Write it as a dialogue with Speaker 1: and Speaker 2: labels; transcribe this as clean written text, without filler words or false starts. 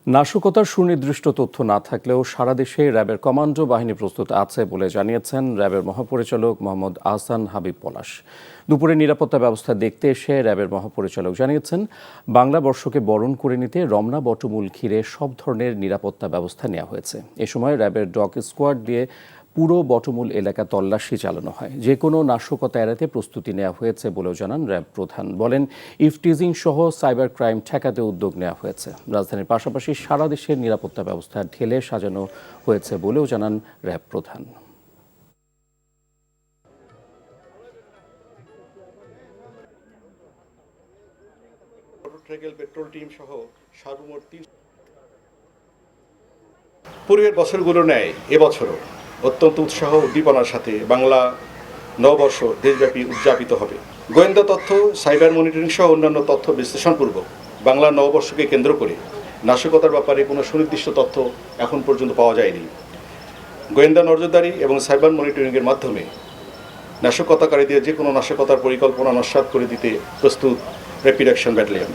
Speaker 1: নাশকতার সুনির্দিষ্ট তথ্য না থাকলেও সারা দেশে র্যাবের কমান্ডো বাহিনী প্রস্তুত আছে বলে জানিয়েছেন র্যাবের মহাপরিচালক মোহাম্মদ আহসান হাবিব পলাশ। দুপুরে নিরাপত্তা ব্যবস্থা দেখতে এসে র্যাবের মহাপরিচালক জানিয়েছেন, বাংলা বর্ষকে বরণ করে নিতে রমনা বটমূল ঘিরে সব ধরনের নিরাপত্তা ব্যবস্থা নেওয়া হয়েছে। এ সময় র্যাবের ডগ স্কোয়াড দিয়ে পুরো বটমূল এলাকা তল্লাশি চালানো হয়। যে কোনো নাশকতা এড়াতে প্রস্তুতি নেওয়া হয়েছে বলেও জানান র্যাব প্রধান। বলেন, ইফটিজিং সহ সাইবার ক্রাইম ঠেকাতে উদ্যোগ নেওয়া হয়েছে। রাজধানীর পাশাপাশি সারা দেশের নিরাপত্তা ব্যবস্থা ঢেলে সাজানো হয়েছে বলেও জানান র্যাব প্রধান।
Speaker 2: পেট্রোল টিম সহ সর্বমোট পূর্বের বছরগুলো নেয় এবছরও অত্যন্ত উৎসাহ উদ্দীপনার সাথে বাংলা নববর্ষ দেশব্যাপী উদযাপিত হবে। গোয়েন্দা তথ্য, সাইবার মনিটরিং সহ অন্যান্য তথ্য বিশ্লেষণপূর্বক বাংলা নববর্ষকে কেন্দ্র করে নাশকতার ব্যাপারে কোনো সুনির্দিষ্ট তথ্য এখন পর্যন্ত পাওয়া যায়নি। গোয়েন্দা নজরদারি এবং সাইবার মনিটরিংয়ের মাধ্যমে নাশকতাকারীদের যে কোনো নাশকতার পরিকল্পনা নস্যাৎ করে দিতে প্রস্তুত র্যাপিড অ্যাকশন ব্যাটালিয়ন।